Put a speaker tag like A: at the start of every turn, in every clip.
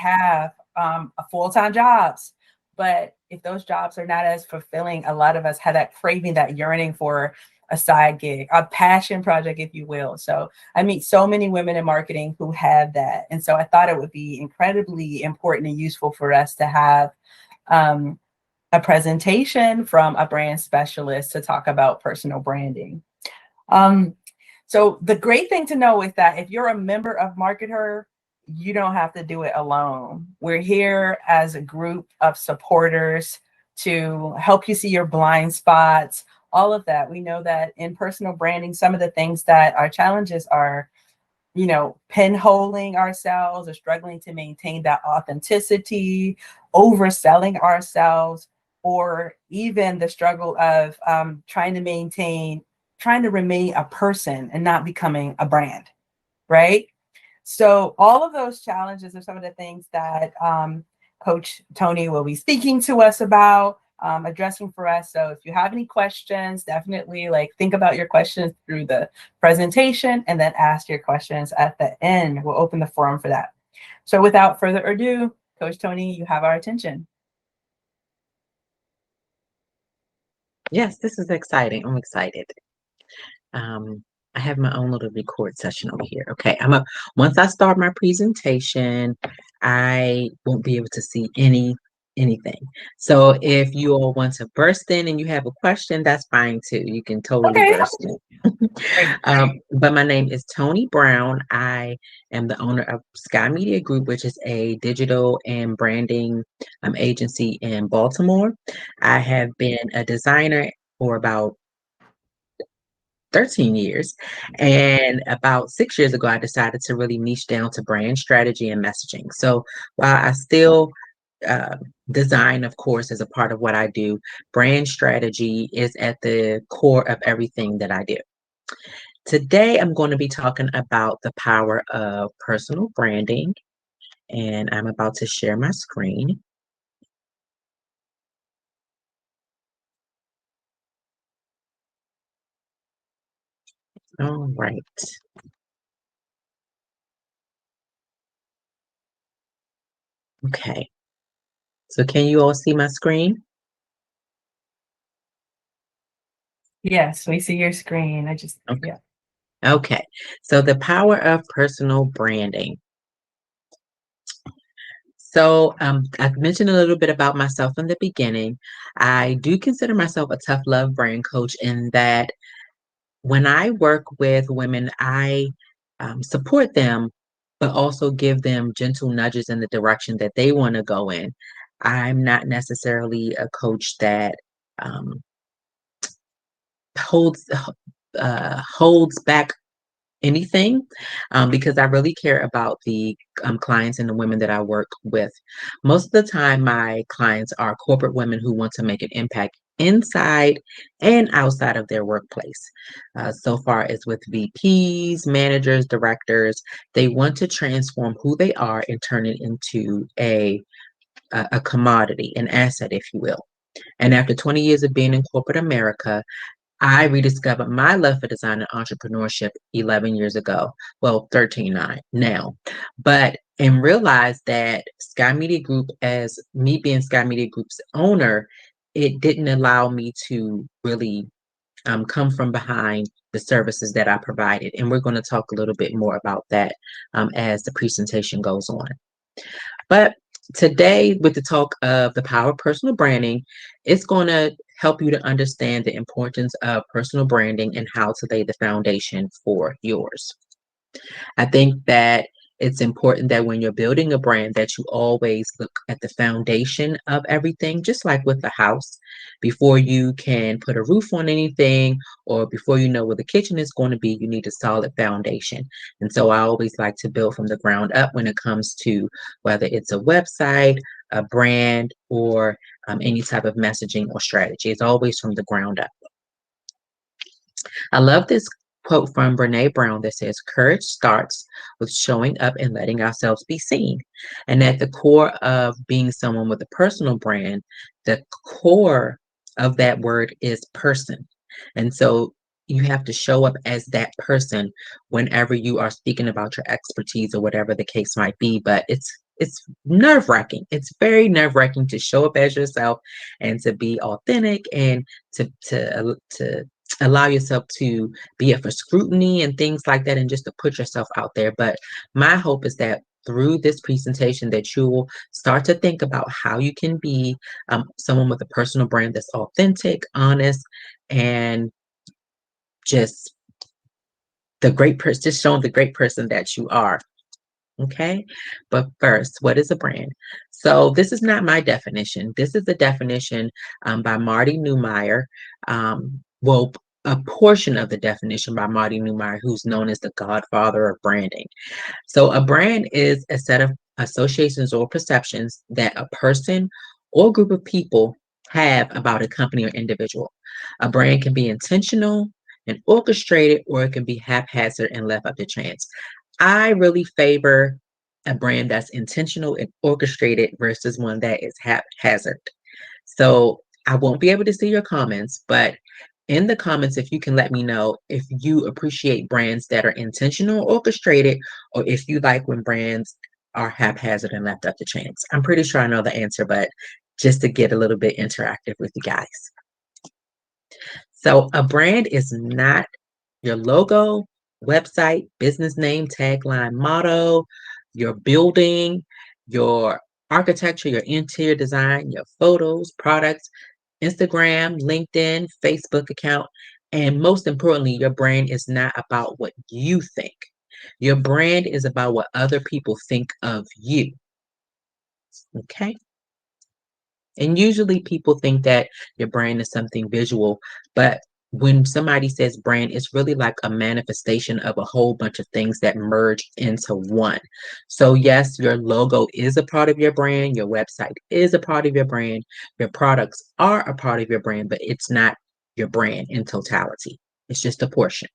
A: have a full-time jobs, but if those jobs are not as fulfilling, a lot of us have that craving, that yearning for a side gig, a passion project, if you will. So I meet so many women in marketing who have that. And so I thought it would be incredibly important and useful for us to have a presentation from a brand specialist to talk about personal branding. So the great thing to know is that if you're a member of MarketHER, you don't have to do it alone. We're here as a group of supporters to help you see your blind spots, all of that. We know that in personal branding, some of the things that our challenges are, pinholing ourselves or struggling to maintain that authenticity, overselling ourselves, or even the struggle of trying to remain a person and not becoming a brand, right? So all of those challenges are some of the things that Coach Toni will be speaking to us about, addressing for us. So if you have any questions, definitely think about your questions through the presentation and then ask your questions at the end. We'll open the forum for that. So without further ado, Coach Toni, you have our attention.
B: Yes, this is exciting. I'm excited. I have my own little record session over here. Okay, once I start my presentation, I won't be able to see anything. So if you all want to burst in and you have a question, that's fine too. You can totally burst in. But my name is Toni Brown. I am the owner of Sky Media Group, which is a digital and branding agency in Baltimore. I have been a designer for about 13 years. And about 6 years ago, I decided to really niche down to brand strategy and messaging. So while I still design, of course, as a part of what I do, brand strategy is at the core of everything that I do. Today, I'm going to be talking about the power of personal branding, and I'm about to share my screen. All right. Okay. So can you all see my screen?
A: Yes, we see your screen.
B: Okay. Okay. So the power of personal branding. So I've mentioned a little bit about myself in the beginning. I do consider myself a tough love brand coach in that when I work with women, I support them, but also give them gentle nudges in the direction that they want to go in. I'm not necessarily a coach that um, holds holds back anything because I really care about the clients and the women that I work with. Most of the time, my clients are corporate women who want to make an impact inside and outside of their workplace. So far as with VPs, managers, directors, they want to transform who they are and turn it into a commodity, an asset, if you will. And after 20 years of being in corporate America, I rediscovered my love for design and entrepreneurship 11 years ago. Well, 13 now. And realized that Sky Media Group, as me being Sky Media Group's owner, it didn't allow me to really come from behind the services that I provided. And we're going to talk a little bit more about that as the presentation goes on. But today, with the talk of the power of personal branding, it's going to help you to understand the importance of personal branding and how to lay the foundation for yours. I think that it's important that when you're building a brand that you always look at the foundation of everything, just like with the house. Before you can put a roof on anything or before you know where the kitchen is going to be, you need a solid foundation. And so I always like to build from the ground up when it comes to whether it's a website, a brand, or any type of messaging or strategy. It's always from the ground up. I love this quote from Brene Brown that says, "Courage starts with showing up and letting ourselves be seen." And at the core of being someone with a personal brand, the core of that word is person. And so you have to show up as that person whenever you are speaking about your expertise or whatever the case might be. But it's it's nerve-wracking. It's very nerve-wracking to show up as yourself and to be authentic and to allow yourself to be up for scrutiny and things like that and just to put yourself out there. But my hope is that through this presentation that you will start to think about how you can be someone with a personal brand that's authentic, honest, and just just showing the great person that you are. Okay. But first, what is a brand? So this is not my definition. This is the definition by Marty Neumeyer. Well, a portion of the definition by Marty Neumeyer, who's known as the godfather of branding. So a brand is a set of associations or perceptions that a person or group of people have about a company or individual. A brand can be intentional and orchestrated, or it can be haphazard and left up to chance. I really favor a brand that's intentional and orchestrated versus one that is haphazard. So I won't be able to see your comments, but in the comments, if you can let me know if you appreciate brands that are intentional, orchestrated, or if you like when brands are haphazard and left up to chance. I'm pretty sure I know the answer, but just to get a little bit interactive with you guys. So a brand is not your logo, website, business name, tagline, motto, your building, your architecture, your interior design, your photos, products, Instagram, LinkedIn, Facebook account, and most importantly, your brand is not about what you think. Your brand is about what other people think of you. Okay? And usually people think that your brand is something visual, but when somebody says brand, it's really like a manifestation of a whole bunch of things that merge into one. So yes, your logo is a part of your brand, your website is a part of your brand, your products are a part of your brand, but it's not your brand in totality. It's just a portion.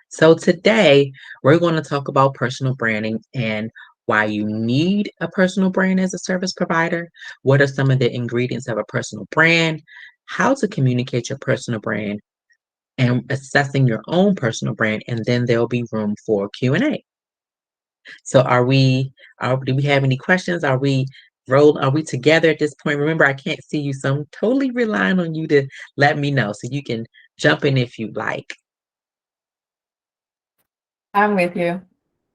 B: So today we're going to talk about personal branding and why you need a personal brand as a service provider. What are some of the ingredients of a personal brand? How to communicate your personal brand and assessing your own personal brand, and then there'll be room for Q&A. So do we have any questions? Are we together at this point? Remember, I can't see you, so I'm totally relying on you to let me know so you can jump in if you like.
A: I'm with you.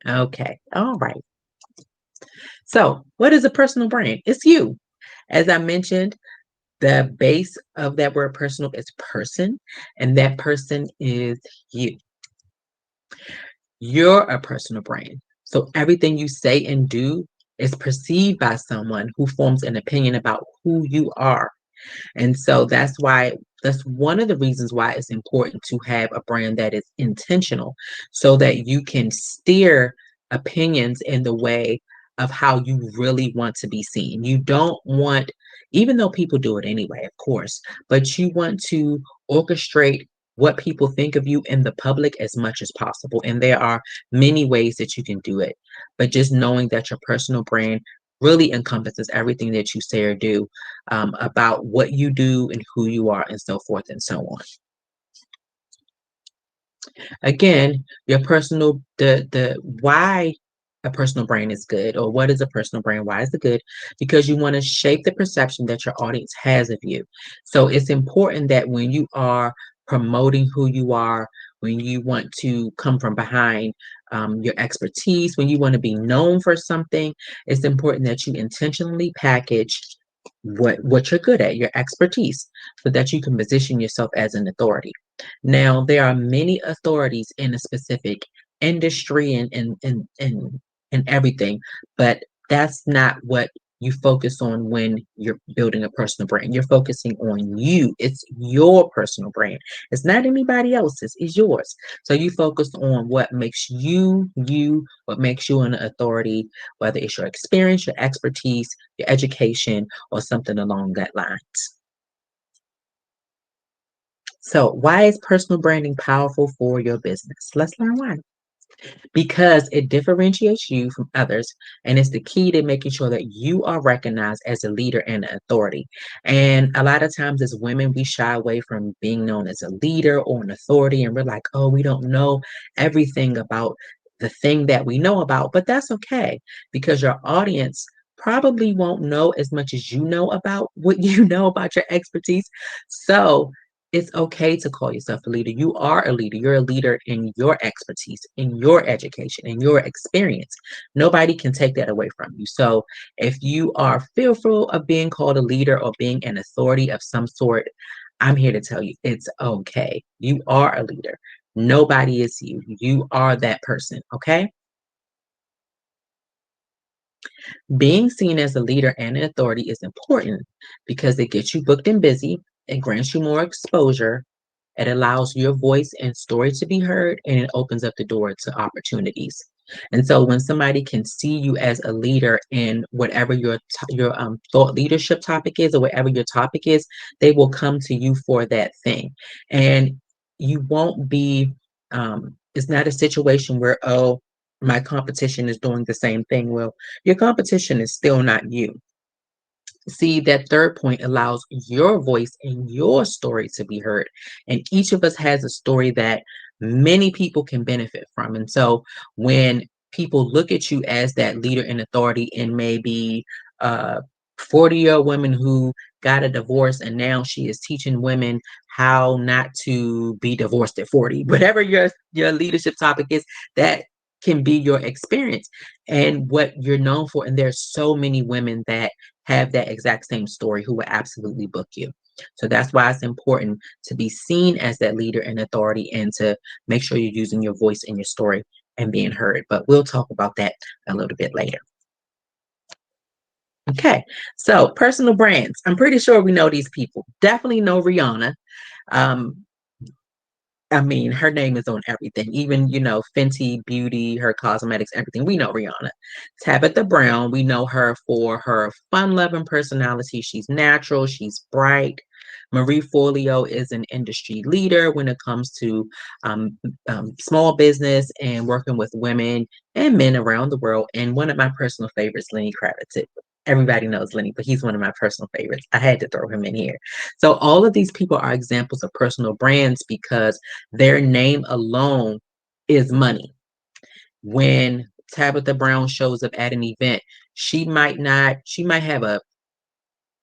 B: Okay. All right. So, what is a personal brand? It's you. As I mentioned, the base of that word personal is person, and that person is you. You're a personal brand. So, everything you say and do is perceived by someone who forms an opinion about who you are. And so that's one of the reasons why it's important to have a brand that is intentional so that you can steer opinions in the way of how you really want to be seen. You don't want, even though people do it anyway, of course, but you want to orchestrate what people think of you in the public as much as possible. And there are many ways that you can do it. But just knowing that your personal brand really encompasses everything that you say or do about what you do and who you are and so forth and so on. Again, the why a personal brand is good, or what is a personal brand, why is it good? Because you want to shape the perception that your audience has of you. So it's important that when you are promoting who you are, when you want to come from behind your expertise, when you want to be known for something, it's important that you intentionally package what you're good at, your expertise, so that you can position yourself as an authority. Now, there are many authorities in a specific industry and everything, but that's not what you focus on when you're building a personal brand. You're focusing on you. It's your personal brand. It's not anybody else's, it's yours. So you focus on what makes you, what makes you an authority, whether it's your experience, your expertise, your education, or something along that lines. So why is personal branding powerful for your business? Let's learn why. Because it differentiates you from others, and it's the key to making sure that you are recognized as a leader and an authority. And a lot of times as women, we shy away from being known as a leader or an authority, and we're like, oh, we don't know everything about the thing that we know about, but that's okay because your audience probably won't know as much as you know about what you know about your expertise. So it's okay to call yourself a leader. You are a leader. You're a leader in your expertise, in your education, in your experience. Nobody can take that away from you. So if you are fearful of being called a leader or being an authority of some sort, I'm here to tell you it's okay. You are a leader. Nobody is you. You are that person, okay? Being seen as a leader and an authority is important because it gets you booked and busy, it grants you more exposure, it allows your voice and story to be heard, and it opens up the door to opportunities. And so when somebody can see you as a leader in whatever your thought leadership topic is or whatever your topic is, they will come to you for that thing. And you won't be it's not a situation where, oh, my competition is doing the same thing. Well, your competition is still not you. See, that third point allows your voice and your story to be heard. And each of us has a story that many people can benefit from. And so when people look at you as that leader in authority and maybe 40-year-old woman who got a divorce and now she is teaching women how not to be divorced at 40, whatever your leadership topic is, that can be your experience and what you're known for. And there's so many women that have that exact same story who will absolutely book you. So that's why it's important to be seen as that leader and authority and to make sure you're using your voice in your story and being heard. But we'll talk about that a little bit later. Okay, so personal brands. I'm pretty sure we know these people. Definitely know Rihanna. Um, I mean, her name is on everything, even, Fenty Beauty, her cosmetics, everything. We know Rihanna. Tabitha Brown, we know her for her fun-loving personality. She's natural, she's bright. Marie Forleo is an industry leader when it comes to small business and working with women and men around the world. And one of my personal favorites, Lenny Kravitz. Everybody knows Lenny, but he's one of my personal favorites. I had to throw him in here. So all of these people are examples of personal brands because their name alone is money. When Tabitha Brown shows up at an event, she might have a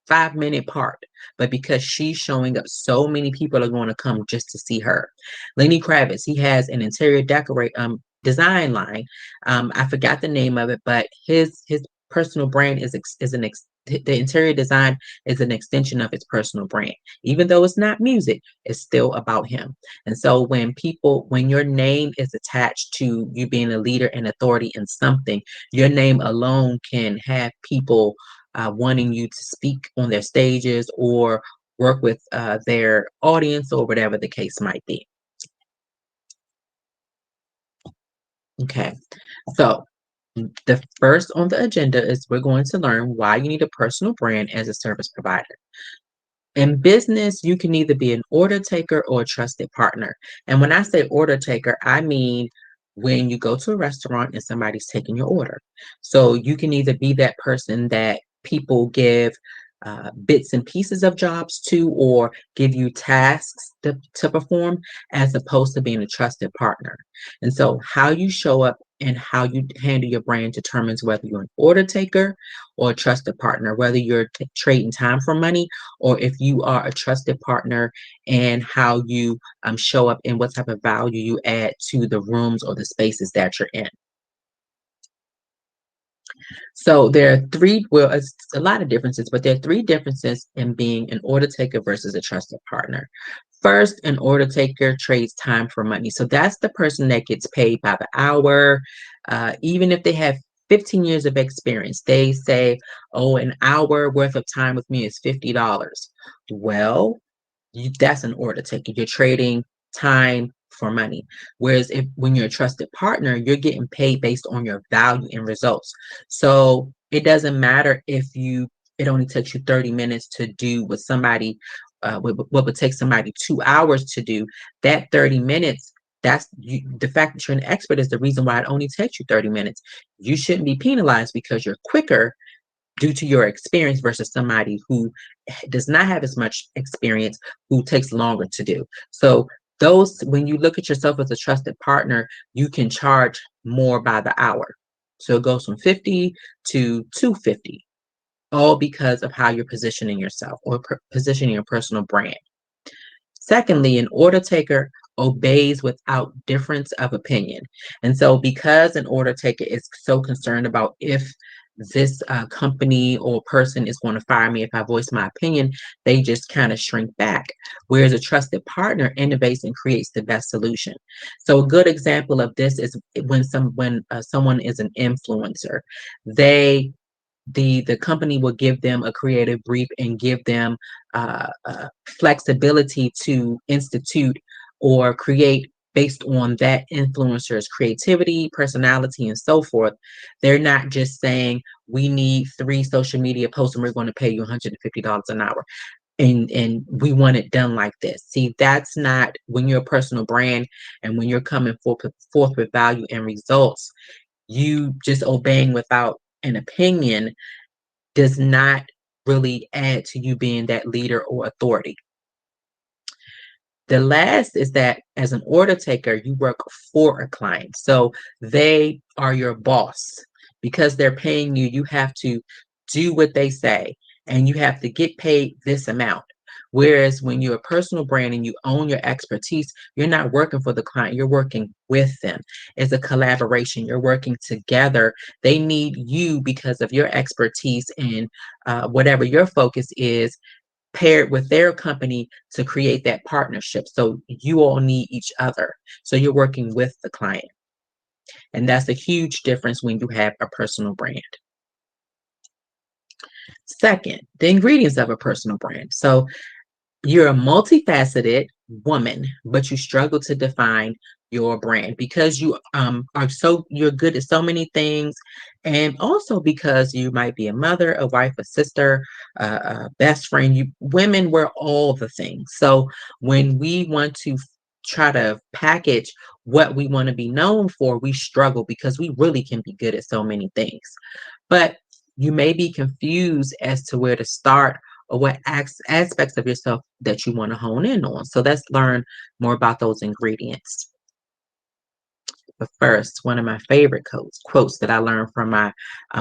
B: 5-minute part, but because she's showing up, so many people are going to come just to see her. Lenny Kravitz, he has an interior design line. I forgot the name of it, but his personal brand the interior design is an extension of his personal brand. Even though it's not music, it's still about him. And so when your name is attached to you being a leader and authority in something, your name alone can have people wanting you to speak on their stages or work with their audience or whatever the case might be. Okay, so the first on the agenda is we're going to learn why you need a personal brand as a service provider. In business, you can either be an order taker or a trusted partner. And when I say order taker, I mean when you go to a restaurant and somebody's taking your order. So you can either be that person that people give bits and pieces of jobs to or give you tasks to perform as opposed to being a trusted partner. And so how you show up and how you handle your brand determines whether you're an order taker or a trusted partner, whether you're trading time for money or if you are a trusted partner and how you show up and what type of value you add to the rooms or the spaces that you're in. So there are it's a lot of differences, but there are 3 differences in being an order taker versus a trusted partner. First, an order taker trades time for money. So that's the person that gets paid by the hour. Even if they have 15 years of experience, they say, oh, an hour worth of time with me is $50. Well, that's an order taker. You're trading time for money. Whereas when you're a trusted partner, you're getting paid based on your value and results. So it doesn't matter if it only takes you 30 minutes to do what would take somebody 2 hours to do. That 30 minutes, the fact that you're an expert is the reason why it only takes you 30 minutes. You shouldn't be penalized because you're quicker due to your experience versus somebody who does not have as much experience, who takes longer to do. So when you look at yourself as a trusted partner, you can charge more by the hour. So it goes from 50 to 250, all because of how you're positioning yourself or positioning your personal brand. Secondly, an order taker obeys without difference of opinion. And so, because an order taker is so concerned about if this company or person is going to fire me if I voice my opinion, they just kind of shrink back. Whereas a trusted partner innovates and creates the best solution. So, a good example of this is when someone is an influencer, they the company will give them a creative brief and give them flexibility to institute or create based on that influencer's creativity, personality, and so forth. They're not just saying we need 3 social media posts and we're going to pay you $150 an hour. And we want it done like this. See, that's not when you're a personal brand and when you're coming forth with value and results. You just obeying without an opinion does not really add to you being that leader or authority. The last is that as an order taker, you work for a client. So they are your boss. Because they're paying you, you have to do what they say and you have to get paid this amount. Whereas when you're a personal brand and you own your expertise, you're not working for the client, you're working with them. It's a collaboration, you're working together. They need you because of your expertise and whatever your focus is, paired with their company to create that partnership. So you all need each other. So you're working with the client. And that's a huge difference when you have a personal brand. Second, the ingredients of a personal brand. So you're a multifaceted woman, but you struggle to define your brand because you you're good at so many things, and also because you might be a mother, a wife, a sister, a best friend. You women, we're all the things. So when we want to try to package what we want to be known for, we struggle because we really can be good at so many things. But you may be confused as to where to start or what aspects of yourself that you want to hone in on. So let's learn more about those ingredients. But first, one of my favorite quotes that I learned from my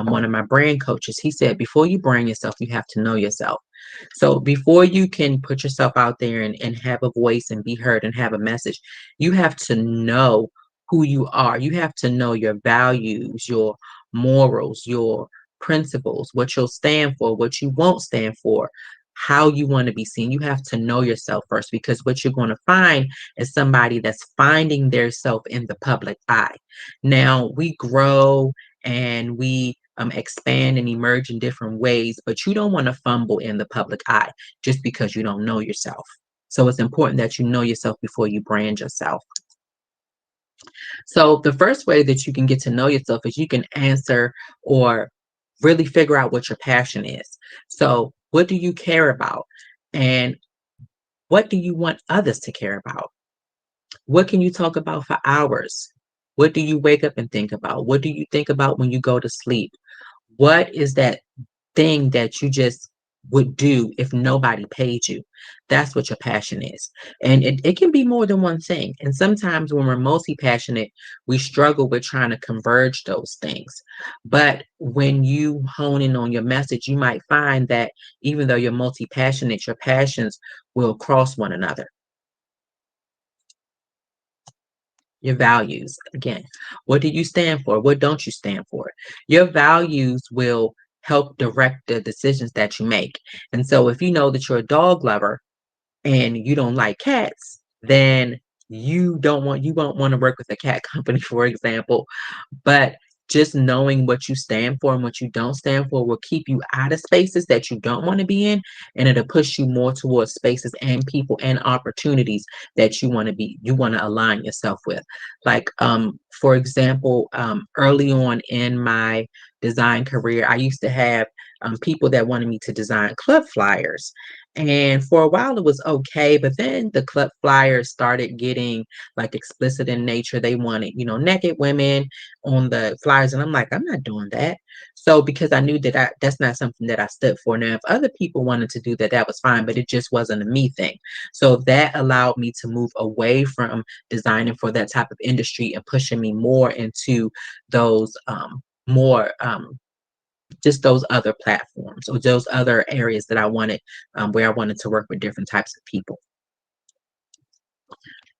B: one of my brand coaches, he said, before you brand yourself, you have to know yourself. So before you can put yourself out there and have a voice and be heard and have a message, you have to know who you are. You have to know your values, your morals, your principles, what you'll stand for, what you won't stand for, how you want to be seen. You have to know yourself first, because what you're going to find is somebody that's finding their self in the public eye. Now, we grow and we expand and emerge in different ways, but you don't want to fumble in the public eye just because you don't know yourself. So it's important that you know yourself before you brand yourself. So the first way that you can get to know yourself is you can answer or really figure out what your passion is. So what do you care about? And what do you want others to care about? What can you talk about for hours? What do you wake up and think about? What do you think about when you go to sleep? What is that thing that you just would do if nobody paid you? That's what your passion is. And it can be more than one thing. And sometimes when we're multi-passionate, we struggle with trying to converge those things. But when you hone in on your message, you might find that even though you're multi-passionate, your passions will cross one another. Your values. Again, what do you stand for? What don't you stand for? Your values will help direct the decisions that you make. And so if you know that you're a dog lover and you don't like cats, then you won't want to work with a cat company, for example. But just knowing what you stand for and what you don't stand for will keep you out of spaces that you don't want to be in, and it'll push you more towards spaces and people and opportunities that you want to align yourself with. Like for example, early on in my design career, I used to have people that wanted me to design club flyers. And for a while it was okay, but then the club flyers started getting like explicit in nature. They wanted, naked women on the flyers. And I'm like, I'm not doing that. So because I knew that that's not something that I stood for. Now, if other people wanted to do that, that was fine, but it just wasn't a me thing. So that allowed me to move away from designing for that type of industry and pushing me more into those more just those other platforms or those other areas that I wanted, where I wanted to work with different types of people.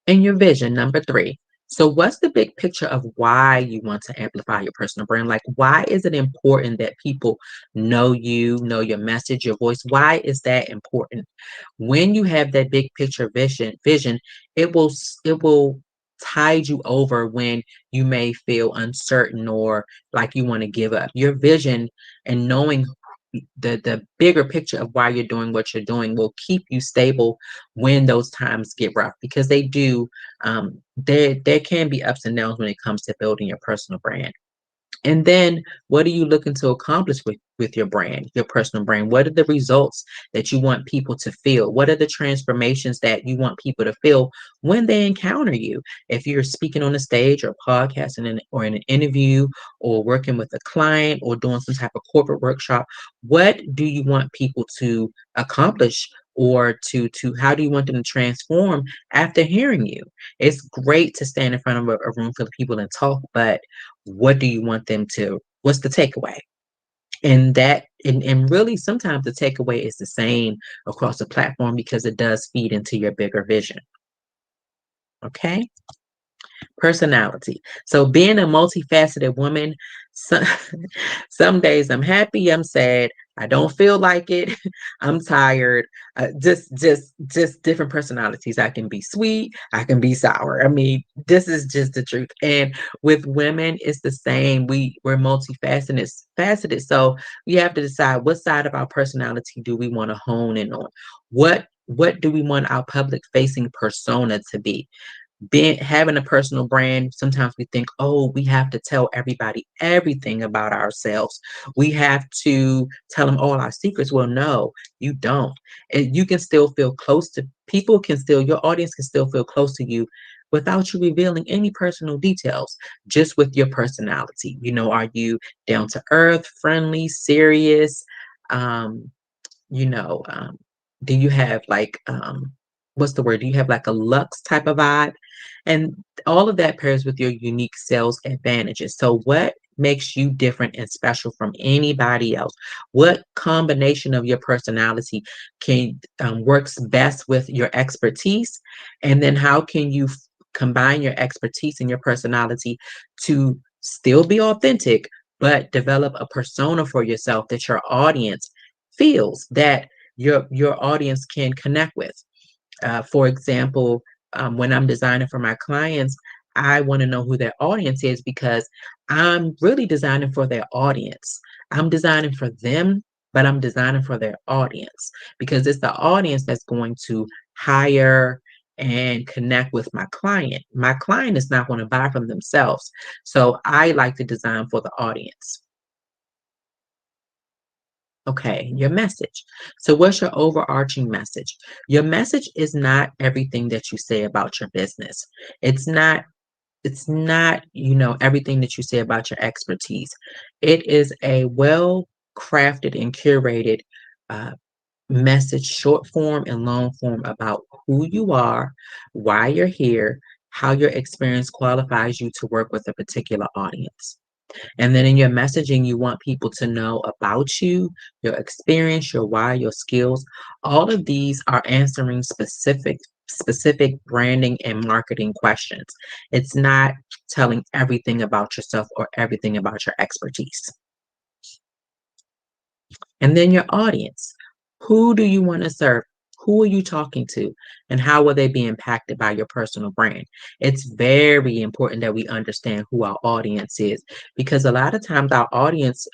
B: And your vision, number 3. So what's the big picture of why you want to amplify your personal brand? Like, why is it important that people know you, know your message, your voice? Why is that important? When you have that big picture vision, it will tide you over when you may feel uncertain or like you want to give up. Your vision and knowing the bigger picture of why you're doing what you're doing will keep you stable when those times get rough, because they do. There can be ups and downs when it comes to building your personal brand. And then what are you looking to accomplish with your brand, your personal brand? What are the results that you want people to feel? What are the transformations that you want people to feel when they encounter you? If you're speaking on a stage or podcasting or in an interview or working with a client or doing some type of corporate workshop, what do you want people to accomplish, or to how do you want them to transform after hearing you? It's great to stand in front of a room full of people and talk, but what do you want them to, what's the takeaway? And really sometimes the takeaway is the same across the platform because it does feed into your bigger vision. Okay. Personality. So being a multifaceted woman, some, some days I'm happy, I'm sad, I don't feel like it, I'm tired. Just different personalities. I can be sweet, I can be sour. I mean, this is just the truth. And with women, it's the same. We're faceted. So we have to decide what side of our personality do we want to hone in on. What do we want our public facing persona to be? Having a personal brand, sometimes we think, oh, we have to tell everybody everything about ourselves. We have to tell them all our secrets. Well, no, you don't. And you can still feel close to people, your audience can still feel close to you without you revealing any personal details, just with your personality. Are you down to earth, friendly, serious? Um, you know, um, do you have like, what's the word? Do you have like a Lux type of vibe? And all of that pairs with your unique sales advantages. So what makes you different and special from anybody else? What combination of your personality can works best with your expertise? And then how can you combine your expertise and your personality to still be authentic, but develop a persona for yourself that your audience feels, that your audience can connect with? For example, when I'm designing for my clients, I want to know who their audience is because I'm really designing for their audience. I'm designing for them, but I'm designing for their audience because it's the audience that's going to hire and connect with my client. My client is not going to buy from themselves. So I like to design for the audience. Okay, your message. So what's your overarching message? Your message is not everything that you say about your business. It's not, everything that you say about your expertise. It is a well crafted and curated uh, message, short form and long form, about who you are, why you're here, how your experience qualifies you to work with a particular audience. And then in your messaging, you want people to know about you, your experience, your why, your skills. All of these are answering specific branding and marketing questions. It's not telling everything about yourself or everything about your expertise. And then your audience. Who do you want to serve? Who are you talking to? And how will they be impacted by your personal brand? It's very important that we understand who our audience is, because a lot of times our audience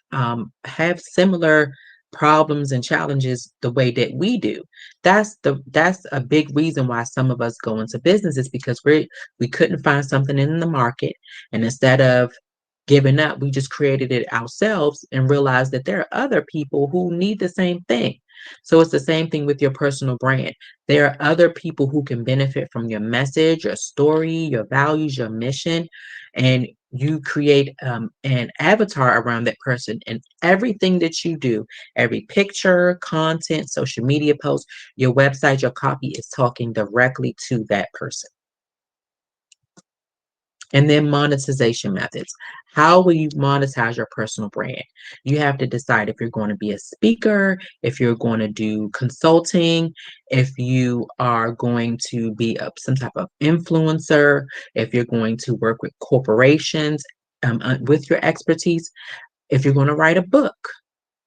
B: have similar problems and challenges the way that we do. That's a big reason why some of us go into business, is because we couldn't find something in the market, and instead of giving up, we just created it ourselves and realized that there are other people who need the same thing. So it's the same thing with your personal brand. There are other people who can benefit from your message, your story, your values, your mission, and you create an avatar around that person. And everything that you do, every picture, content, social media post, your website, your copy is talking directly to that person. And then monetization methods. How will you monetize your personal brand? You have to decide if you're going to be a speaker, if you're going to do consulting, if you are going to be some type of influencer, if you're going to work with corporations with your expertise, if you're going to write a book,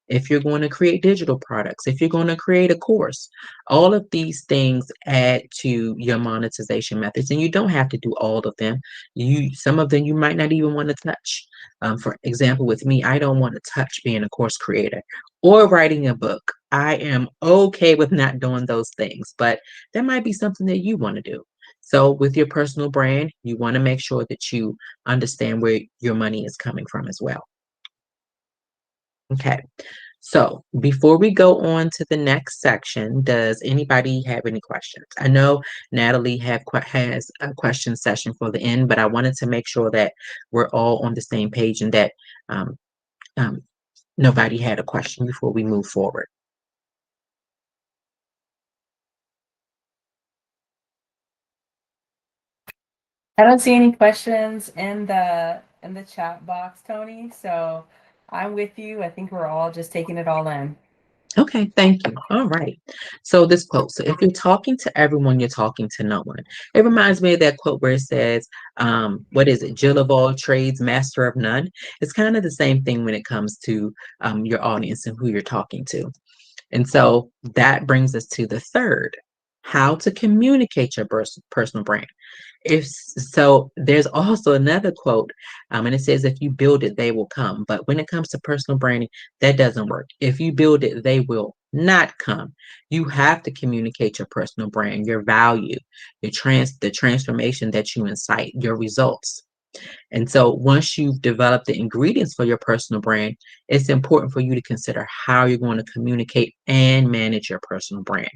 B: if you're going to create digital products, if you're going to create a course, all of these things add to your monetization methods. And you don't have to do all of them. Some of them you might not even want to touch. For example, with me, I don't want to touch being a course creator or writing a book. I am okay with not doing those things, but that might be something that you want to do. So with your personal brand, you want to make sure that you understand where your money is coming from as well. Okay. So before we go on to the next section, does anybody have any questions? I know Natalie has a question session for the end, but I wanted to make sure that we're all on the same page and that um, um, nobody had a question before we move forward.
A: I don't see any questions in the chat box, Tony. So I'm with you. I think we're all just taking it all in.
B: Okay, thank you. All right. So this quote, so if you're talking to everyone, you're talking to no one. It reminds me of that quote where it says, what is it? Jill of all trades, master of none. It's kind of the same thing when it comes to your audience and who you're talking to. And so that brings us to the third, how to communicate your personal brand. If so, there's also another quote, and it says, "If you build it, they will come." But when it comes to personal branding, that doesn't work. If you build it, they will not come. You have to communicate your personal brand, your value, the transformation that you incite, your results. And so once you've developed the ingredients for your personal brand, it's important for you to consider how you're going to communicate and manage your personal brand.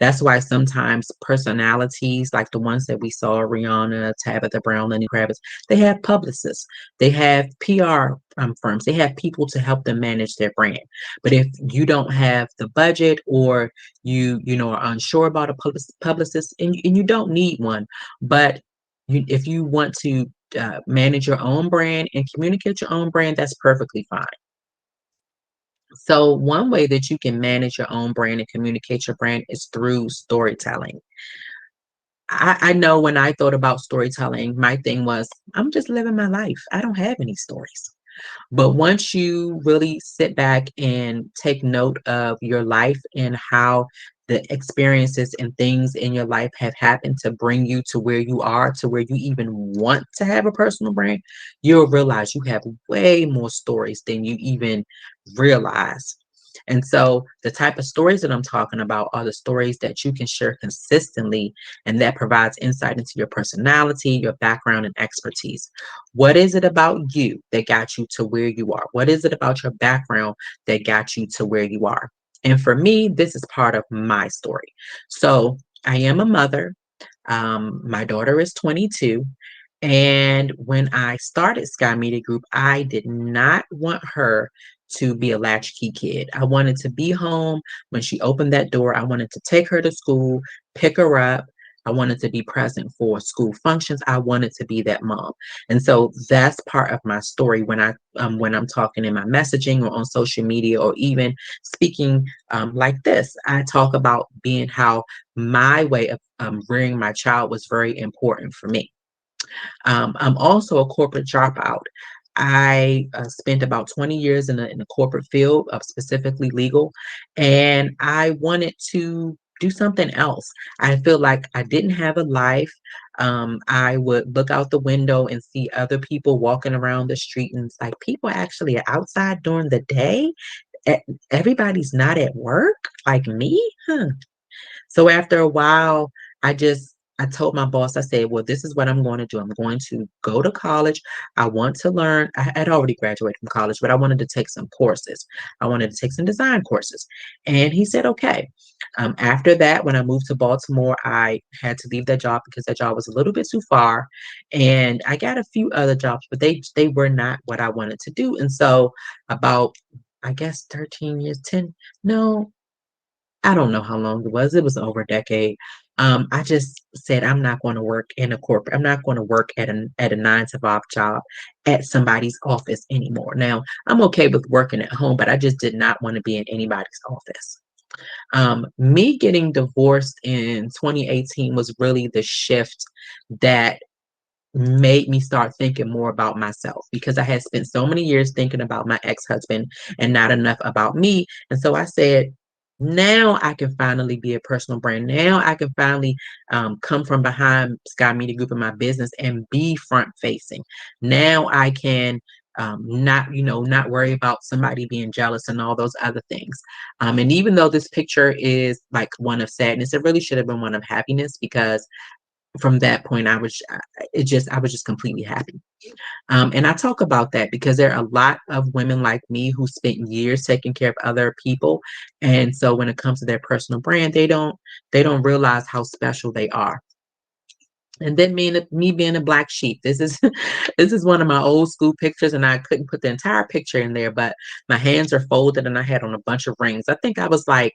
B: That's why sometimes personalities like the ones that we saw, Rihanna, Tabitha Brown, Lenny Kravitz, they have publicists, they have PR firms, they have people to help them manage their brand. But if you don't have the budget or you are unsure about a publicist, and you don't need one, but if you want to manage your own brand and communicate your own brand, that's perfectly fine. So one way that you can manage your own brand and communicate your brand is through storytelling. I know when I thought about storytelling, my thing was, I'm just living my life. I don't have any stories. But once you really sit back and take note of your life and how the experiences and things in your life have happened to bring you to where you are, to where you even want to have a personal brand, you'll realize you have way more stories than you even realize. And so the type of stories that I'm talking about are the stories that you can share consistently and that provides insight into your personality, your background, and expertise. What is it about you that got you to where you are? What is it about your background that got you to where you are? And for me, this is part of my story. So I am a mother. My daughter is 22. And when I started Sky Media Group, I did not want her to be a latchkey kid. I wanted to be home when she opened that door. I wanted to take her to school, pick her up. I wanted to be present for school functions. I wanted to be that mom. And so that's part of my story when I'm talking in my messaging or on social media or even speaking like this. I talk about being how my way of rearing my child was very important for me. I'm also a corporate dropout. I spent about 20 years in the corporate field of specifically legal, and I wanted to do something else. I feel like I didn't have a life. I would look out the window and see other people walking around the street, and it's like people actually are outside during the day. E- Everybody's not at work like me, huh? So after a while, I just I told my boss, I said, well, this is what I'm going to do. I'm going to go to college. I want to learn. I had already graduated from college, but I wanted to take some courses. I wanted to take some design courses. And he said, okay. After that, when I moved to Baltimore, I had to leave that job because that job was a little bit too far. And I got a few other jobs, but they were not what I wanted to do. And so about, I guess, 13 years, 10, no, I don't know how long it was. It was over a decade. I just said I'm not going to work in a corporate. I'm not going to work at a 9 to 5 job at somebody's office anymore. Now I'm okay with working at home, but I just did not want to be in anybody's office. Me getting divorced in 2018 was really the shift that made me start thinking more about myself because I had spent so many years thinking about my ex-husband and not enough about me. And so I said, now I can finally be a personal brand. Now I can finally come from behind Sky Media Group in my business and be front facing. Now I can not worry about somebody being jealous and all those other things. And even though this picture is like one of sadness, it really should have been one of happiness because from that point I was just completely happy. And I talk about that because there are a lot of women like me who spent years taking care of other people, and so when it comes to their personal brand, they don't realize how special they are. And then me being a black sheep, this is this is one of my old school pictures, and I couldn't put the entire picture in there, but my hands are folded and I had on a bunch of rings. I think I was like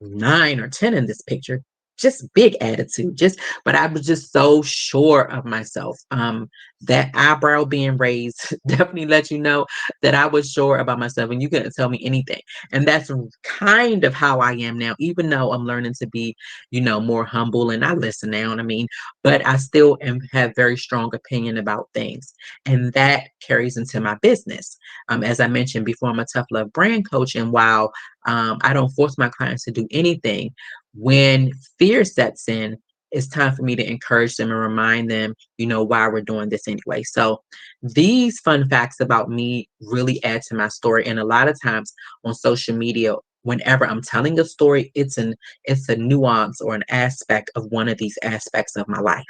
B: 9 or 10 in this picture. Just big attitude, but I was just so sure of myself. That eyebrow being raised definitely let you know that I was sure about myself and you couldn't tell me anything. And that's kind of how I am now, even though I'm learning to be, more humble and I listen now. And I mean, but I still have very strong opinion about things. And that carries into my business. As I mentioned before, I'm a tough love brand coach. And while I don't force my clients to do anything. When fear sets in, it's time for me to encourage them and remind them, why we're doing this anyway. So these fun facts about me really add to my story. And a lot of times on social media, whenever I'm telling a story, it's a nuance or an aspect of one of these aspects of my life.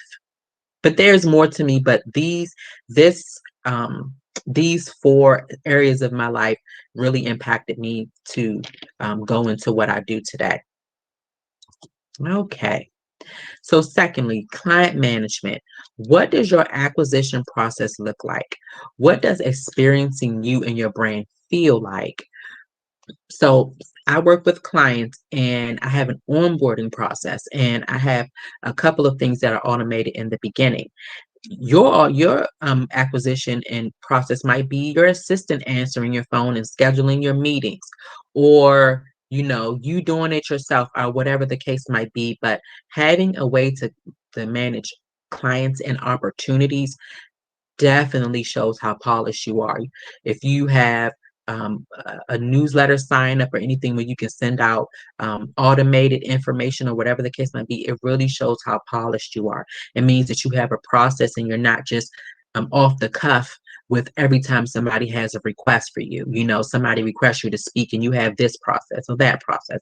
B: But there's more to me, but this these 4 areas of my life really impacted me to go into what I do today. Okay. So secondly, client management. What does your acquisition process look like? What does experiencing you and your brand feel like? So I work with clients and I have an onboarding process and I have a couple of things that are automated in the beginning. Your acquisition and process might be your assistant answering your phone and scheduling your meetings, or you doing it yourself, or whatever the case might be. But having a way to manage clients and opportunities definitely shows how polished you are. If you have a newsletter sign up or anything where you can send out automated information or whatever the case might be, it really shows how polished you are. It means that you have a process and you're not just off the cuff with every time somebody has a request for you. Somebody requests you to speak and you have this process or that process.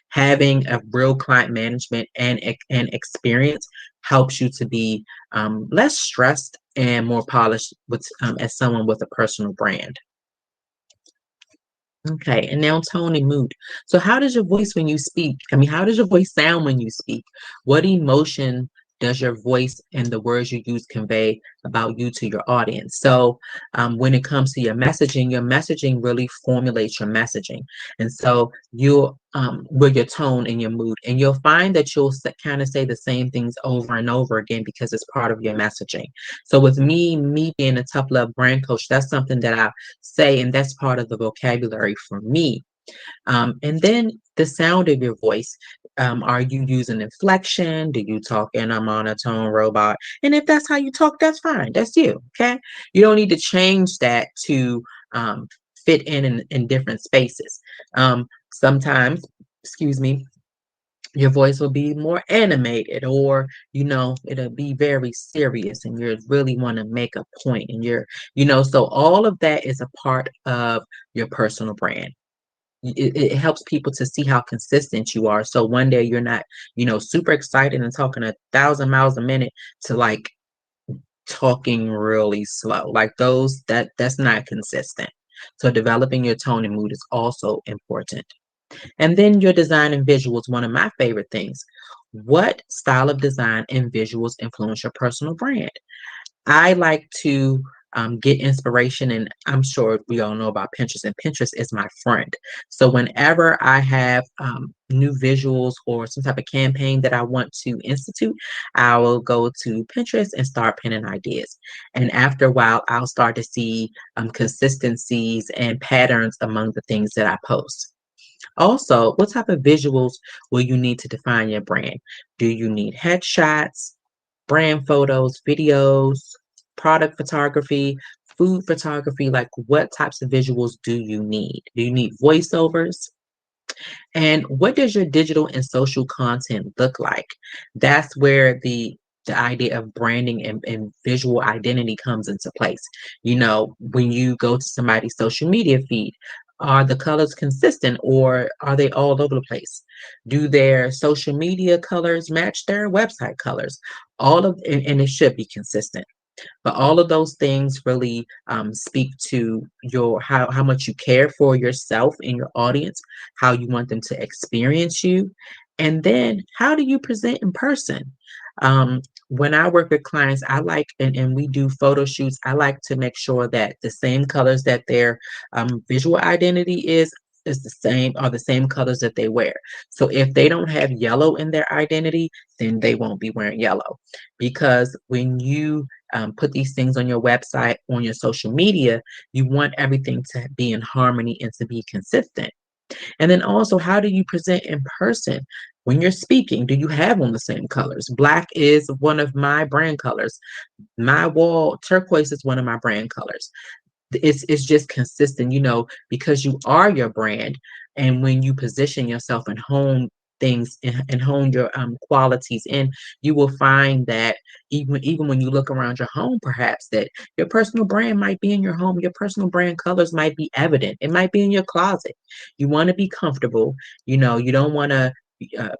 B: Having a real client management and experience helps you to be less stressed and more polished as someone with a personal brand. Okay, and now tone and mood. So how does your voice when you speak? I mean, how does your voice sound when you speak? What emotion does your voice and the words you use convey about you to your audience? So when it comes to your messaging really formulates your messaging. And so you'll with your tone and your mood, and you'll find that you'll kind of say the same things over and over again because it's part of your messaging. So with me being a tough love brand coach, that's something that I say, and that's part of the vocabulary for me. And then the sound of your voice. Are you using inflection? Do you talk in a monotone robot? And if that's how you talk, that's fine. That's you. Okay. You don't need to change that to fit in different spaces. Sometimes, excuse me, your voice will be more animated, or it'll be very serious and you really want to make a point, and so all of that is a part of your personal brand. it helps people to see how consistent you are. So one day you're not, super excited and talking 1,000 miles a minute to like talking really slow. Like that's not consistent. So developing your tone and mood is also important. And then your design and visuals, one of my favorite things. What style of design and visuals influence your personal brand? I like to get inspiration, and I'm sure we all know about Pinterest, and Pinterest is my friend. So whenever I have new visuals or some type of campaign that I want to institute, I will go to Pinterest and start pinning ideas. And after a while, I'll start to see consistencies and patterns among the things that I post. Also, what type of visuals will you need to define your brand? Do you need headshots, brand photos, videos, product photography, food photography? Like, what types of visuals do you need? Do you need voiceovers? And what does your digital and social content look like? That's where the idea of branding and visual identity comes into place. When you go to somebody's social media feed, are the colors consistent or are they all over the place? Do their social media colors match their website colors? And it should be consistent. But all of those things really speak to your how much you care for yourself and your audience, how you want them to experience you, and then how do you present in person? Um, when I work with clients, I like and we do photo shoots. I like to make sure that the same colors that their visual identity is the same colors that they wear. So if they don't have yellow in their identity, then they won't be wearing yellow, because when you put these things on your website, on your social media, you want everything to be in harmony and to be consistent. And then also, how do you present in person? When you're speaking, do you have on the same colors? Black is one of my brand colors. My wall turquoise is one of my brand colors. It's just consistent, because you are your brand. And when you position yourself and hone things and hone your qualities in, you will find that even when you look around your home, perhaps that your personal brand might be in your home, your personal brand colors might be evident, it might be in your closet. You want to be comfortable, you don't want to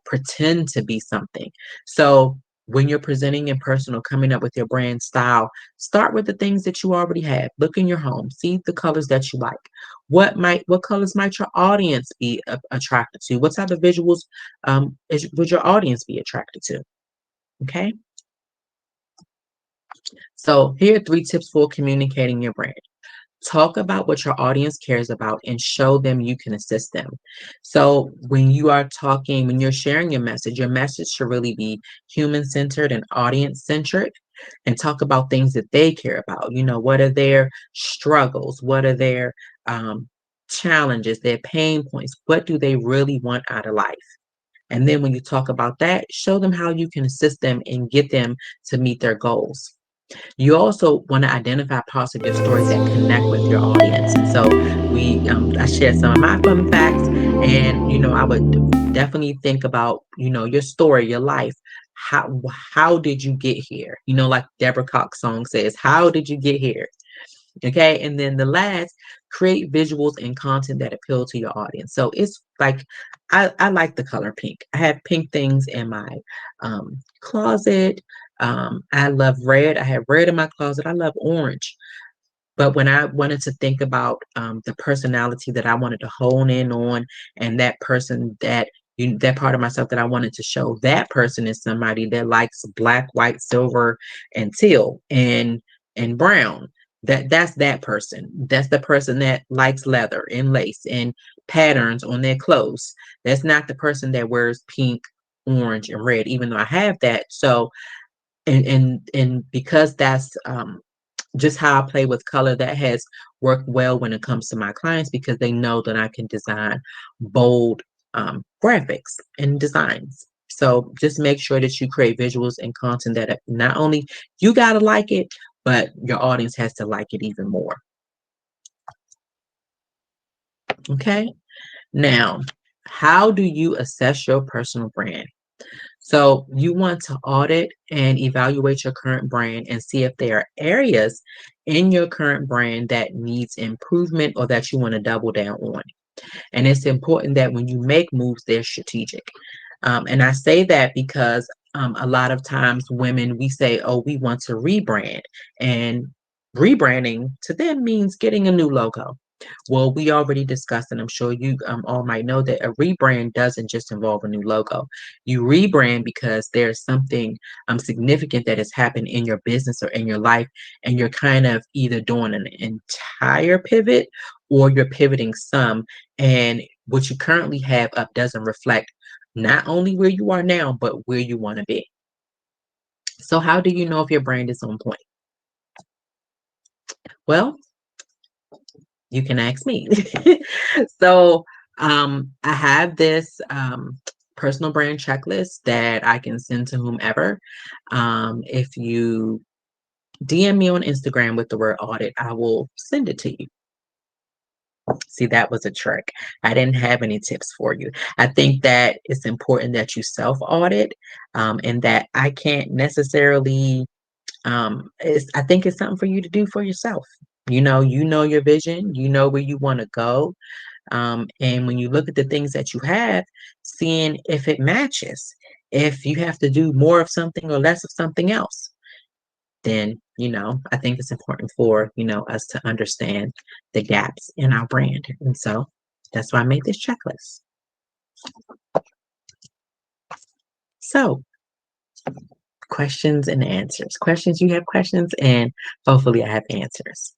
B: pretend to be something. So when you're presenting in person or coming up with your brand style, start with the things that you already have. Look in your home, see the colors that you like. What colors might your audience be attracted to? What type of visuals would your audience be attracted to? Okay. So here are 3 tips for communicating your brand. Talk about what your audience cares about and show them you can assist them. So when you are talking, when you're sharing your message should really be human centered and audience centered, and talk about things that they care about. What are their struggles? What are their challenges, their pain points? What do they really want out of life? And then when you talk about that, show them how you can assist them and get them to meet their goals. You also want to identify parts of your story that connect with your audience. So I shared some of my fun facts, and I would definitely think about your story, your life. How did you get here? Like Deborah Cox song says, "How did you get here?" Okay, and then the last, create visuals and content that appeal to your audience. So it's like I like the color pink. I have pink things in my closet. I love red. I have red in my closet. I love orange. But when I wanted to think about the personality that I wanted to hone in on, and that person that part of myself that I wanted to show, that person is somebody that likes black, white, silver, and teal, and brown. That's that person. That's the person that likes leather and lace and patterns on their clothes. That's not the person that wears pink, orange, and red, even though I have that. So and because that's just how I play with color, that has worked well when it comes to my clients, because they know that I can design bold graphics and designs. So just make sure that you create visuals and content that not only you got to like it, but your audience has to like it even more. Okay. Now, how do you assess your personal brand? So you want to audit and evaluate your current brand and see if there are areas in your current brand that needs improvement or that you want to double down on. And it's important that when you make moves, they're strategic. And I say that because a lot of times women, we say, oh, we want to rebrand. And rebranding to them means getting a new logo. Well, we already discussed, and I'm sure you all might know that a rebrand doesn't just involve a new logo. You rebrand because there's something significant that has happened in your business or in your life, and you're kind of either doing an entire pivot or you're pivoting some, and what you currently have up doesn't reflect not only where you are now, but where you want to be. So, how do you know if your brand is on point? Well, you can ask me. So I have this personal brand checklist that I can send to whomever. If you DM me on Instagram with the word audit, I will send it to you. See, that was a trick. I didn't have any tips for you. I think that it's important that you self audit, and that I can't necessarily I think it's something for you to do for yourself. You know your vision, you know where you want to go. And when you look at the things that you have, seeing if it matches, if you have to do more of something or less of something else, then, I think it's important for, us to understand the gaps in our brand. And so that's why I made this checklist. So, questions and answers. Questions, you have questions, and hopefully I have answers.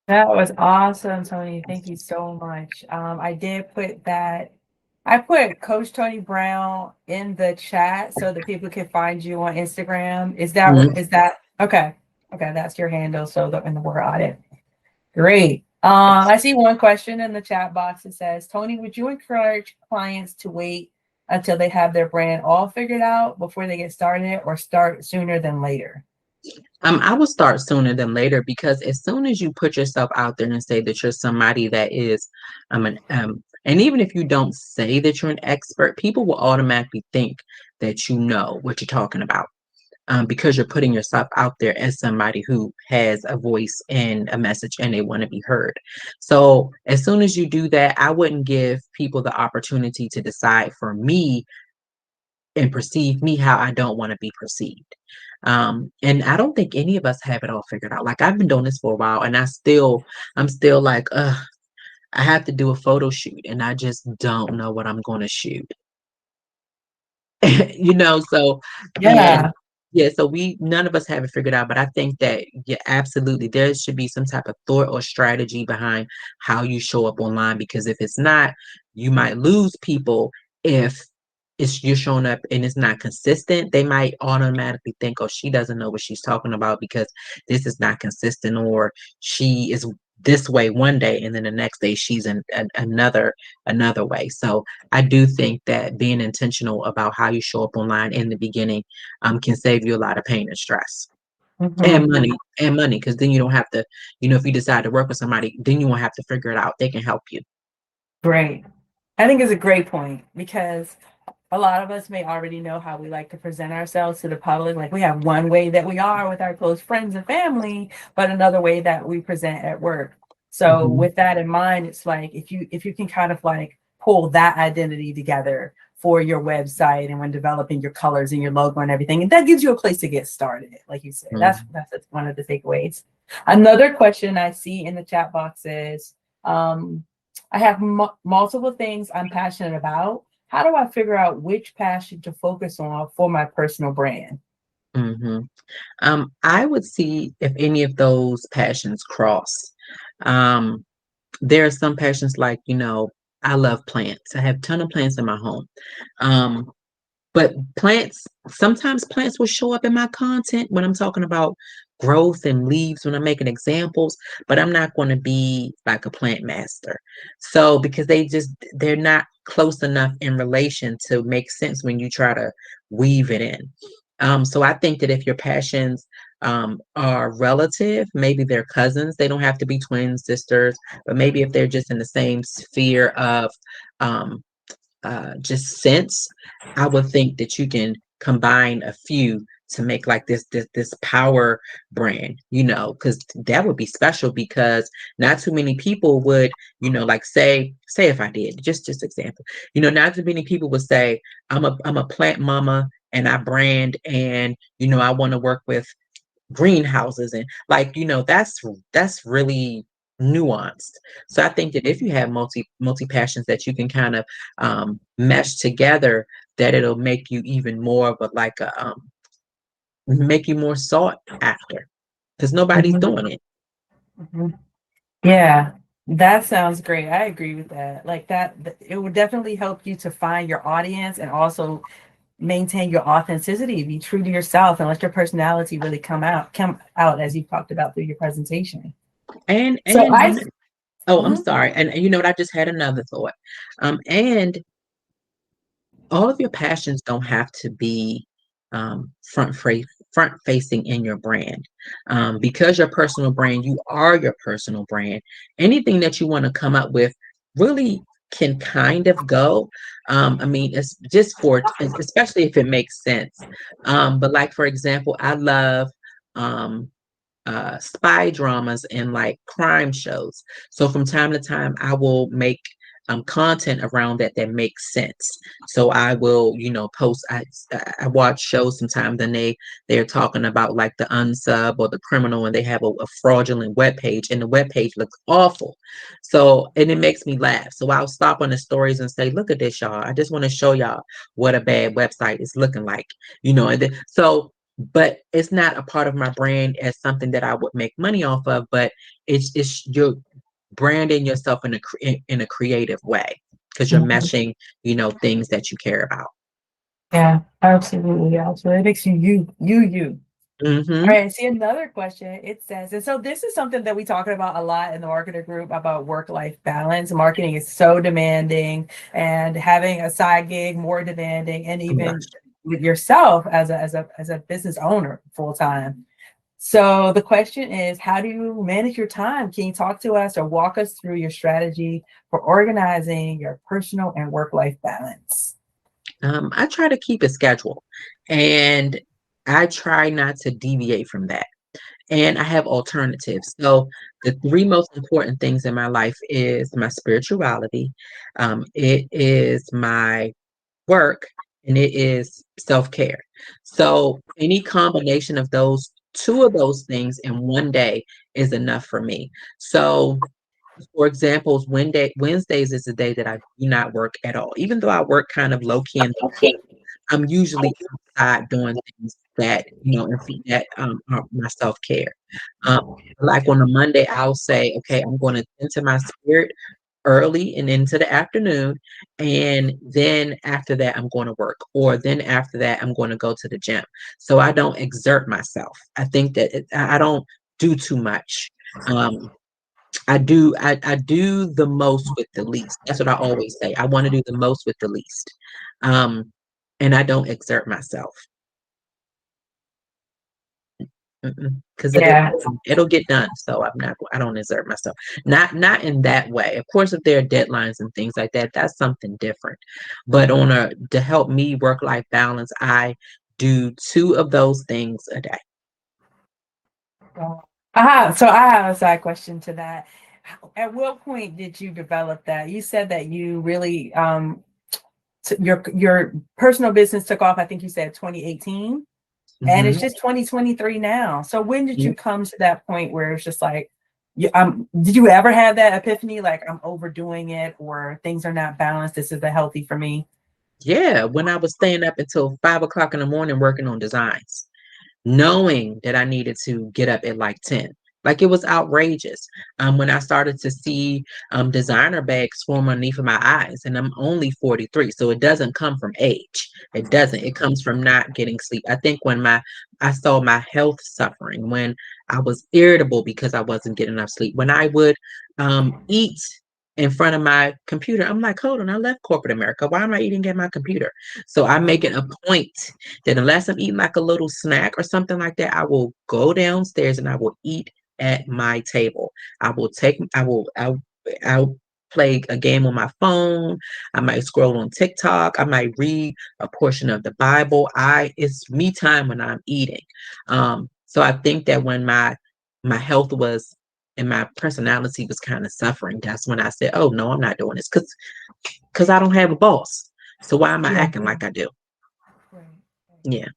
A: That was awesome, Toni. Thank you so much. I did put that. I put Coach Toni Brown in the chat so that people can find you on Instagram. Is that okay? Okay, that's your handle. So in the word audit. Great. I see one question in the chat box that says, Toni, would you encourage clients to wait until they have their brand all figured out before they get started, or start sooner than later?
B: I will start sooner than later, because as soon as you put yourself out there and say that you're somebody that is, and even if you don't say that you're an expert, people will automatically think that you know what you're talking about, because you're putting yourself out there as somebody who has a voice and a message and they want to be heard. So as soon as you do that, I wouldn't give people the opportunity to decide for me and perceive me how I don't want to be perceived. And I don't think any of us have it all figured out. Like, I've been doing this for a while, and I'm still like, I have to do a photo shoot and I just don't know what I'm going to shoot. So, and
A: Yeah.
B: yeah, so none of us have it figured out, but I think that, yeah, absolutely, there should be some type of thought or strategy behind how you show up online, because if it's not, you might lose people. If you're showing up and it's not consistent, they might automatically think, oh, she doesn't know what she's talking about because this is not consistent, or she is this way one day and then the next day she's in another way. So I do think that being intentional about how you show up online in the beginning can save you a lot of pain and stress
A: Mhm.
B: and money, because then you don't have to, if you decide to work with somebody, then you won't have to figure it out. They can help you.
A: Great. I think it's a great point, because a lot of us may already know how we like to present ourselves to the public. Like, we have one way that we are with our close friends and family, but another way that we present at work. So
B: Mhm.
A: with that in mind, it's like, if you can kind of like pull that identity together for your website and when developing your colors and your logo and everything, and that gives you a place to get started. Like you said, that's one of the takeaways. Another question I see in the chat box is, I have multiple things I'm passionate about. How do I figure out which passion to focus on for my personal brand?
B: hmm I would see if any of those passions cross. Um, there are some passions like, I love plants. I have a ton of plants in my home. Um, But sometimes plants will show up in my content when I'm talking about growth and leaves, when I'm making examples, but I'm not going to be like a plant master. So, because they're not close enough in relation to make sense when you try to weave it in. So I think that if your passions are relative, maybe they're cousins, they don't have to be twin sisters, but maybe if they're just in the same sphere of just sense, I would think that you can combine a few to make like this power brand, because that would be special, because not too many people would, like say if I did, just example, not too many people would say, I'm a plant mama and I brand, and I want to work with greenhouses, and like, that's really nuanced. So I think that if you have multi passions that you can kind of mesh together, that it'll make you even more of a like a make you more sought after, because nobody's
A: Mhm.
B: doing it.
A: Mhm. Yeah, that sounds great. I agree with that. Like it would definitely help you to find your audience and also maintain your authenticity, be true to yourself, and let your personality really come out as you talked about through your presentation.
B: And
A: So
B: and
A: I,
B: oh, I'm
A: Mhm.
B: sorry. And you know what? I just had another thought. And all of your passions don't have to be front facing in your brand, because your personal brand, you are your personal brand. Anything that you want to come up with really can kind of go. I mean, it's just especially if it makes sense. But like, for example, I love um spy dramas and like crime shows. So from time to time, I will make content around that makes sense. So I will, post. I watch shows sometimes, and they're talking about like the unsub or the criminal, and they have a fraudulent web page, and the web page looks awful. So, and it makes me laugh. So I'll stop on the stories and say, "Look at this, y'all. I just want to show y'all what a bad website is looking like." And then, so, but it's not a part of my brand as something that I would make money off of, but it's you're branding yourself in a creative way, because you're
A: Mhm.
B: meshing, things that you care about.
A: Yeah, absolutely, absolutely. It makes you. All
B: Hmm.
A: right, see another question. It says, and so this is something that we talking about a lot in the marketer group about work-life balance. Marketing is so demanding, and having a side gig more demanding, and
B: Oh
A: even
B: gosh.
A: with yourself as a business owner full time. So the question is, how do you manage your time? Can you talk to us or walk us through your strategy for organizing your personal and work-life balance?
B: I try to keep a schedule, and I try not to deviate from that. And I have alternatives. So the three most important things in my life is my spirituality, it is my work, and it is self-care. So any combination of those two of those things in one day is enough for me. So for example, Wednesdays is the day that I do not work at all. Even though I work kind of low key in the office, I'm usually outside doing things that, that are my self-care. Um, like on a Monday, I'll say, okay, I'm going to tend to my spirit early and into the afternoon. And then after that, I'm going to work. Or then after that, I'm going to go to the gym. So I don't exert myself. I think that I don't do too much. Um, I do the most with the least. That's what I always say. I want to do the most with the least. Um, and I don't exert myself. Because
A: Yeah.
B: it'll get done. So I don't exert myself. Not in that way. Of course, if there are deadlines and things like that, that's something different. But to help me work life balance, I do two of those things a day.
A: So I have a side question to that. At what point did you develop that? You said that you really your personal business took off. I think you said 2018, and it's
B: Hmm.
A: just 2023 now. So when did you come to that point where it's just like, did you ever have that epiphany, like I'm overdoing it or things are not balanced? This isn't healthy for me.
B: Yeah, when I was staying up until 5 o'clock in the morning working on designs, knowing that I needed to get up at like 10. Like it was outrageous. When I started to see designer bags form underneath of my eyes, and I'm only 43, so it doesn't come from age. It doesn't. It comes from not getting sleep. I think when I saw my health suffering, when I was irritable because I wasn't getting enough sleep, when I would eat in front of my computer, I'm like, hold on, I left corporate America. Why am I eating at my computer? So I make it a point that unless I'm eating like a little snack or something like that, I will go downstairs and I will eat at my table. I will take, I will play a game on my phone. I might scroll on TikTok. I might read a portion of the Bible. It's me time when I'm eating. So I think that when my health was and my personality was kind of suffering, that's when I said, "Oh no, I'm not doing this because I don't have a boss. So why am I
A: Yeah.
B: acting like I do?"
A: Right.
B: Yeah.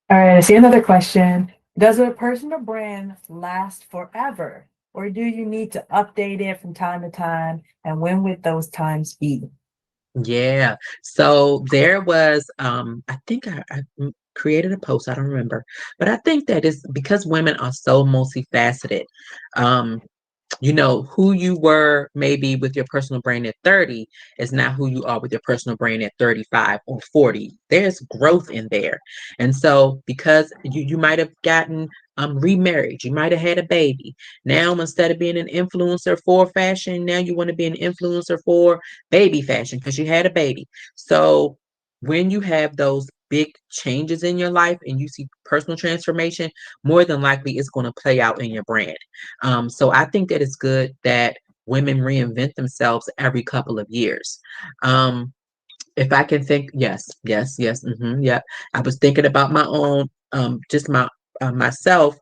A: All right, I see another question. Does a personal brand last forever, or do you need to update it from time to time? And when would those times be?
B: Yeah. So there was, I think created a post, I don't remember, but I think that is because women are so multifaceted. Um, who you were maybe with your personal brand at 30 is not who you are with your personal brand at 35 or 40. There's growth in there. And so because you might have gotten remarried, you might have had a baby. Now instead of being an influencer for fashion, now you want to be an influencer for baby fashion because you had a baby. So when you have those big changes in your life and you see personal transformation, more than likely it's going to play out in your brand. So I think that it's good that women reinvent themselves every couple of years. If I can think, yes, yes, yes, yeah. I was thinking about my own, just myself.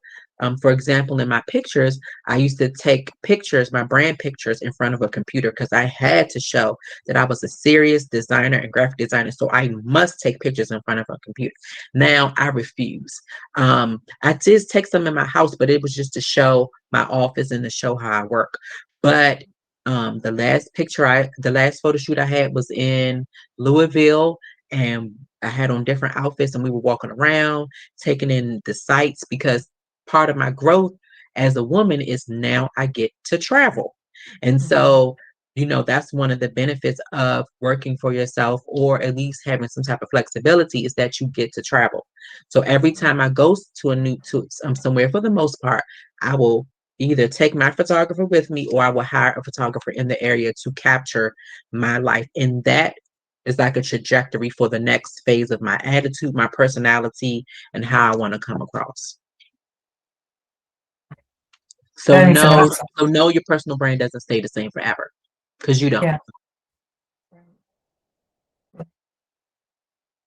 B: For example, in my pictures, I used to take pictures, my brand pictures, in front of a computer because I had to show that I was a serious designer and graphic designer. So I must take pictures in front of a computer. Now I refuse. I did take some in my house, but it was just to show my office and to show how I work. But the last photo shoot I had was in Louisville, and I had on different outfits, and we were walking around, taking in the sights because part of my growth as a woman is now I get to travel. And
A: Mhm.
B: so, that's one of the benefits of working for yourself or at least having some type of flexibility is that you get to travel. So every time I go to somewhere, for the most part, I will either take my photographer with me or I will hire a photographer in the area to capture my life. And that is like a trajectory for the next phase of my attitude, my personality, and how I want to come across. So
A: That makes a lot of
B: no,
A: sense.
B: so no, your personal brand doesn't stay the same forever because you don't.
A: Yeah,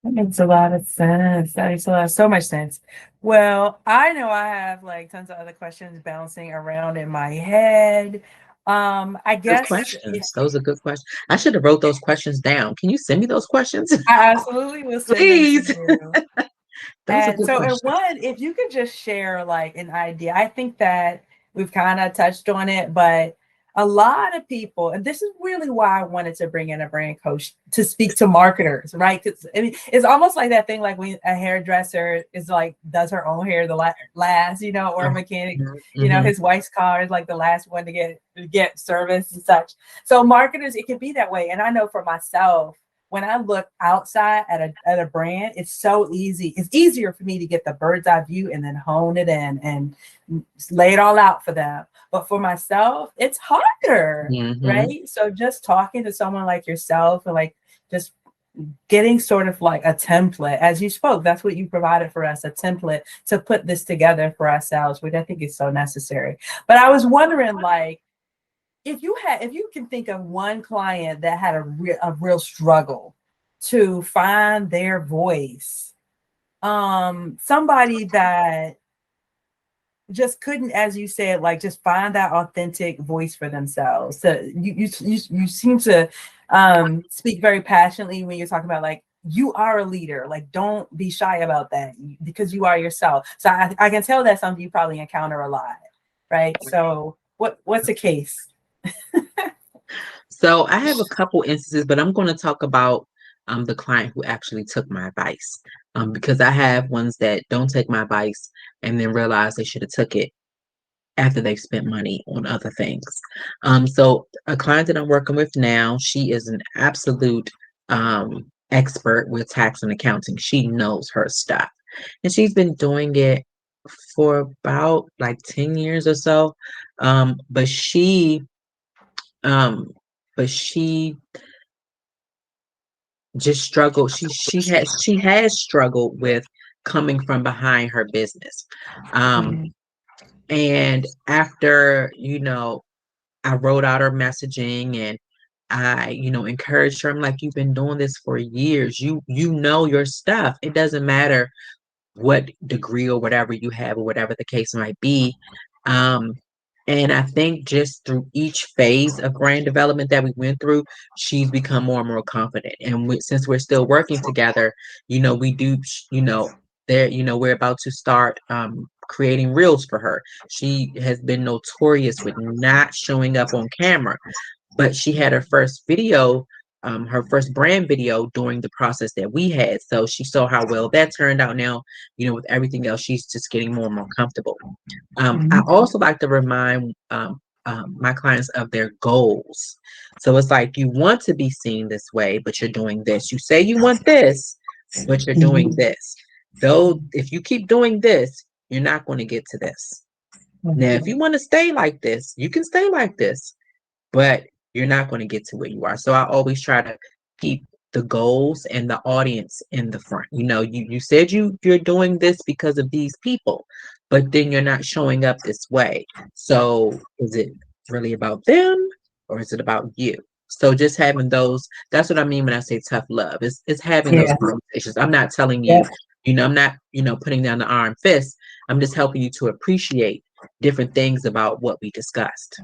A: that makes a lot of sense. That makes so much sense. Well, I know I have like tons of other questions bouncing around in my head. I
B: Good
A: guess if
B: questions. Those are good questions. I should have wrote those questions down. Can you send me those questions?
A: I absolutely will send them to
B: Please.
A: you.
B: Those are
A: And
B: good
A: so, in
B: questions.
A: one, if you could just share like an idea, I think that we've kind of touched on it, but a lot of people, and this is really why I wanted to bring in a brand coach to speak to marketers, right? Because I mean, it's almost like that thing like when a hairdresser is like does her own hair the last, or a mechanic,
B: Mm-hmm.
A: his wife's car is like the last one to get service and such. So marketers, it can be that way, and I know for myself when I look outside at a brand, it's so easy. It's easier for me to get the bird's eye view and then hone it in and lay it all out for them. But for myself, it's harder,
B: Mm-hmm.
A: right? So just talking to someone like yourself and like just getting sort of like a template as you spoke, that's what you provided for us, a template to put this together for ourselves, which I think is so necessary. But I was wondering like if you can think of one client that had a real struggle to find their voice, somebody that just couldn't, as you said, like just find that authentic voice for themselves. So you seem to speak very passionately when you're talking about like you are a leader. Like don't be shy about that because you are yourself. So I can tell that's something you probably encounter a lot, right? So what's the case?
B: So I have a couple instances, but I'm going to talk about the client who actually took my advice. Because I have ones that don't take my advice and then realize they should have took it after they've spent money on other things. So a client that I'm working with now, she is an absolute expert with tax and accounting. She knows her stuff. And she's been doing it for about like 10 years or so. Um, but she um, but she just struggled. She has struggled with coming from behind her business. Um,
A: Mhm.
B: and after, I wrote out her messaging and I, encouraged her. I'm like, you've been doing this for years. You know your stuff. It doesn't matter what degree or whatever you have or whatever the case might be. Um, and I think just through each phase of brand development that we went through, she's become more and more confident. And since we're still working together, we do, there, we're about to start creating reels for her. She has been notorious with not showing up on camera, but she had her first video, her first brand video during the process that we had. So she saw how well that turned out. Now, with everything else, she's just getting more and more comfortable. I
A: Mhm.
B: also like to remind my clients of their goals. So it's like you want to be seen this way, but you're doing this. You say you want this, but you're doing
A: Mhm.
B: this. Though, if you keep doing this, you're not going to get to this. Now, if you want to stay like this, you can stay like this, but you're not going to get to where you are. So I always try to keep the goals and the audience in the front. You said you're doing this because of these people, but then you're not showing up this way. So is it really about them or is it about you? So just having those, that's what I mean when I say tough love. It's having those
A: Yeah.
B: conversations. I'm not telling
A: Yeah.
B: you, I'm not, putting down the iron fist. I'm just helping you to appreciate different things about what we discussed.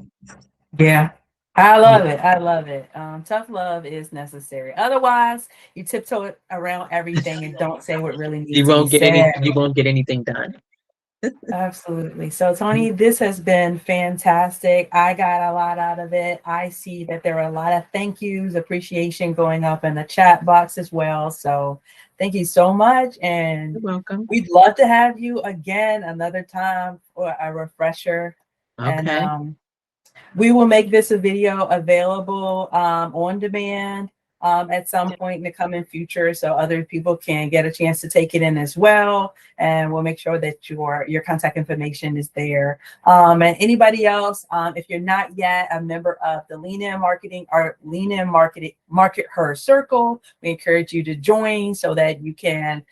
A: Yeah. I love it. I love it. Tough love is necessary. Otherwise, you tiptoe around everything and don't say what really needs to be said.
B: You won't get anything done.
A: Absolutely. So, Toni, this has been fantastic. I got a lot out of it. I see that there are a lot of thank yous, appreciation going up in the chat box as well. So, thank you so much. And
B: You're welcome.
A: we'd love to have you again another time for a refresher. And
B: Okay.
A: we will make this a video available on demand at some point in the coming future, so other people can get a chance to take it in as well. And we'll make sure that your contact information is there. And anybody else, if you're not yet a member of the Lean In Marketing or Lean In Marketing Market Her Circle, we encourage you to join so that you can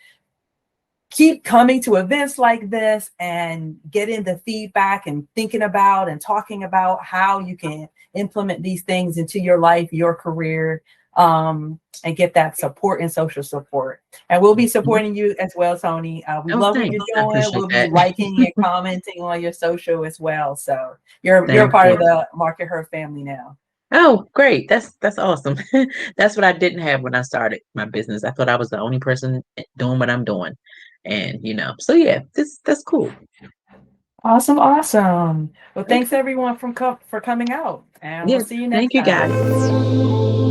A: keep coming to events like this and getting the feedback and thinking about and talking about how you can implement these things into your life, your career, and get that support and social support. And we'll be
B: Mhm.
A: supporting you as well, Toni. We
B: Oh,
A: love what you're
B: thanks. I
A: doing.
B: appreciate
A: We'll be
B: that.
A: liking and commenting on your social as well. So you're a
B: Thank
A: part
B: you.
A: of the Market Her family now.
B: Oh, great. That's awesome. That's what I didn't have when I started my business. I thought I was the only person doing what I'm doing. And so yeah, that's cool.
A: Awesome, awesome. Well,
B: Okay.
A: thanks everyone for coming out, and we'll
B: Yeah,
A: see you next
B: thank you
A: time.
B: guys.